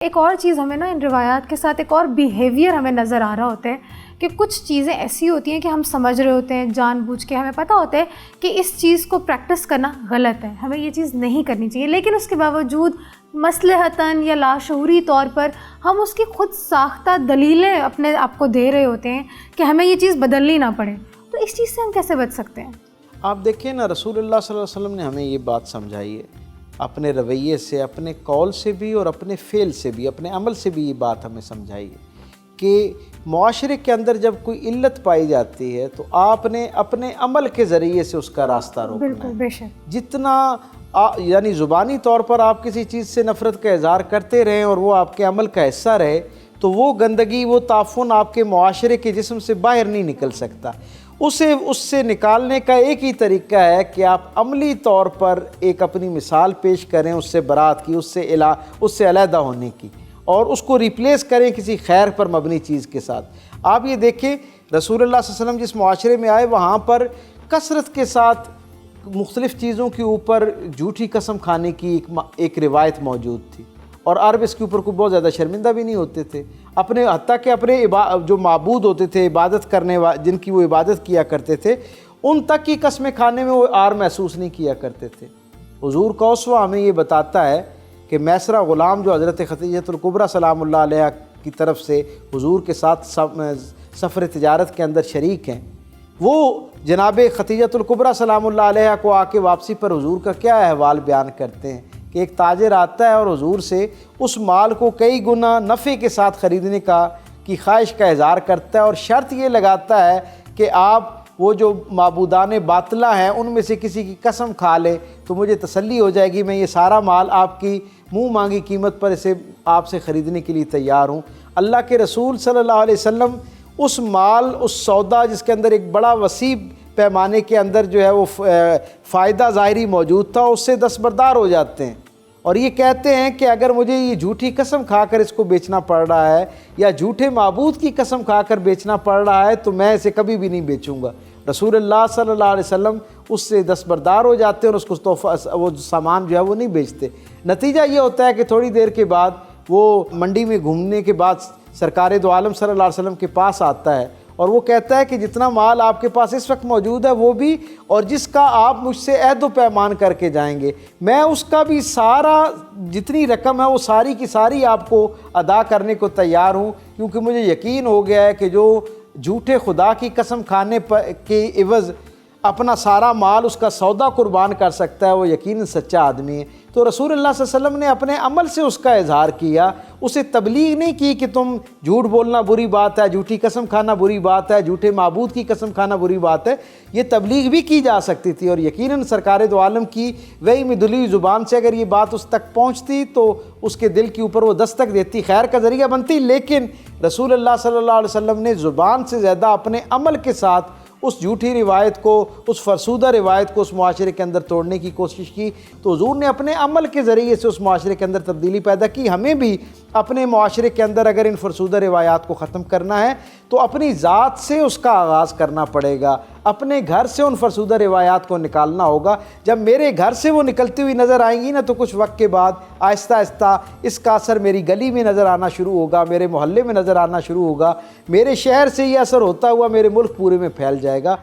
ایک اور چیز ہمیں نا ان روایات کے ساتھ ایک اور بیہیویئر ہمیں نظر آ رہا ہوتا ہے کہ کچھ چیزیں ایسی ہوتی ہیں کہ ہم سمجھ رہے ہوتے ہیں جان بوجھ کے، ہمیں پتہ ہوتا ہے کہ اس چیز کو پریکٹس کرنا غلط ہے، ہمیں یہ چیز نہیں کرنی چاہیے، لیکن اس کے باوجود مصلحتاً یا لاشعوری طور پر ہم اس کی خود ساختہ دلیلیں اپنے آپ کو دے رہے ہوتے ہیں کہ ہمیں یہ چیز بدلنی نہ پڑے۔ تو اس چیز سے ہم کیسے بچ سکتے ہیں؟ آپ دیکھیں نا، رسول اللہ صلی اللہ علیہ وسلم نے ہمیں یہ بات سمجھائی ہے، اپنے رویے سے، اپنے قول سے بھی اور اپنے فعل سے بھی، اپنے عمل سے بھی یہ بات ہمیں سمجھائی ہے کہ معاشرے کے اندر جب کوئی علت پائی جاتی ہے تو آپ نے اپنے عمل کے ذریعے سے اس کا راستہ روکنا ہے۔ بالکل، بے شک۔ جتنا یعنی زبانی طور پر آپ کسی چیز سے نفرت کا اظہار کرتے رہیں اور وہ آپ کے عمل کا حصہ رہے تو وہ گندگی، وہ تعفن آپ کے معاشرے کے جسم سے باہر نہیں نکل سکتا۔ اس سے نکالنے کا ایک ہی طریقہ ہے کہ آپ عملی طور پر ایک اپنی مثال پیش کریں اس سے برات کی، اس سے علیحدہ ہونے کی، اور اس کو ریپلیس کریں کسی خیر پر مبنی چیز کے ساتھ۔ آپ یہ دیکھیں، رسول اللہ صلی اللہ علیہ وسلم جس معاشرے میں آئے وہاں پر کثرت کے ساتھ مختلف چیزوں کے اوپر جھوٹی قسم کھانے کی ایک روایت موجود تھی، اور عرب اس کے اوپر کوئی بہت زیادہ شرمندہ بھی نہیں ہوتے تھے، حتیٰ کہ اپنے جو معبود ہوتے تھے، عبادت کرنے جن کی وہ عبادت کیا کرتے تھے، ان تک کی قسمیں کھانے میں وہ عار محسوس نہیں کیا کرتے تھے۔ حضور کا اسوہ ہمیں یہ بتاتا ہے کہ میسرہ غلام جو حضرت خدیجہ الکبریٰ سلام اللہ علیہا کی طرف سے حضور کے ساتھ سفر تجارت کے اندر شریک ہیں، وہ جناب خدیجہ الکبریٰ سلام اللہ علیہا کو آ کے واپسی پر حضور کا کیا احوال بیان کرتے ہیں کہ ایک تاجر آتا ہے اور حضور سے اس مال کو کئی گنا نفع کے ساتھ خریدنے کی خواہش کا اظہار کرتا ہے، اور شرط یہ لگاتا ہے کہ آپ وہ جو معبودان باطلہ ہیں ان میں سے کسی کی قسم کھا لے تو مجھے تسلی ہو جائے گی، میں یہ سارا مال آپ کی منہ مانگی قیمت پر اسے آپ سے خریدنے کے لیے تیار ہوں۔ اللہ کے رسول صلی اللہ علیہ وسلم اس مال، اس سودا جس کے اندر ایک بڑا وسیع پیمانے کے اندر جو ہے وہ فائدہ ظاہری موجود تھا، اس سے دستبردار ہو جاتے ہیں اور یہ کہتے ہیں کہ اگر مجھے یہ جھوٹی قسم کھا کر اس کو بیچنا پڑ رہا ہے یا جھوٹے معبود کی قسم کھا کر بیچنا پڑ رہا ہے تو میں اسے کبھی بھی نہیں بیچوں گا۔ رسول اللہ صلی اللہ علیہ وسلم اس سے دستبردار ہو جاتے ہیں اور اس کو تحفہ، وہ سامان جو ہے وہ نہیں بیچتے۔ نتیجہ یہ ہوتا ہے کہ تھوڑی دیر کے بعد وہ منڈی میں گھومنے کے بعد سرکار دو عالم صلی اللہ علیہ وسلم کے پاس آتا ہے اور وہ کہتا ہے کہ جتنا مال آپ کے پاس اس وقت موجود ہے وہ بھی، اور جس کا آپ مجھ سے عہد و پیمان کر کے جائیں گے، میں اس کا بھی سارا جتنی رقم ہے وہ ساری کی ساری آپ کو ادا کرنے کو تیار ہوں، کیونکہ مجھے یقین ہو گیا ہے کہ جو جھوٹے خدا کی قسم کھانے کے عوض اپنا سارا مال، اس کا سودا قربان کر سکتا ہے، وہ یقیناً سچا آدمی ہے۔ تو رسول اللہ صلی اللہ علیہ وسلم نے اپنے عمل سے اس کا اظہار کیا، اسے تبلیغ نہیں کی کہ تم جھوٹ بولنا بری بات ہے، جھوٹی قسم کھانا بری بات ہے، جھوٹے معبود کی قسم کھانا بری بات ہے۔ یہ تبلیغ بھی کی جا سکتی تھی، اور یقیناً سرکار دو عالم کی وہی میں دلی زبان سے اگر یہ بات اس تک پہنچتی تو اس کے دل کے اوپر وہ دستک دیتی، خیر کا ذریعہ بنتی، لیکن رسول اللہ صلی اللہ علیہ وسلم نے زبان سے زیادہ اپنے عمل کے ساتھ اس جھوٹی روایت کو، اس فرسودہ روایت کو اس معاشرے کے اندر توڑنے کی کوشش کی۔ تو حضور نے اپنے عمل کے ذریعے سے اس معاشرے کے اندر تبدیلی پیدا کی۔ ہمیں بھی اپنے معاشرے کے اندر اگر ان فرسودہ روایات کو ختم کرنا ہے تو اپنی ذات سے اس کا آغاز کرنا پڑے گا، اپنے گھر سے ان فرسودہ روایات کو نکالنا ہوگا۔ جب میرے گھر سے وہ نکلتی ہوئی نظر آئیں گی نا تو کچھ وقت کے بعد آہستہ آہستہ اس کا اثر میری گلی میں نظر آنا شروع ہوگا، میرے محلے میں نظر آنا شروع ہوگا، میرے شہر سے یہ اثر ہوتا ہوا میرے ملک پورے میں پھیل جائے گا۔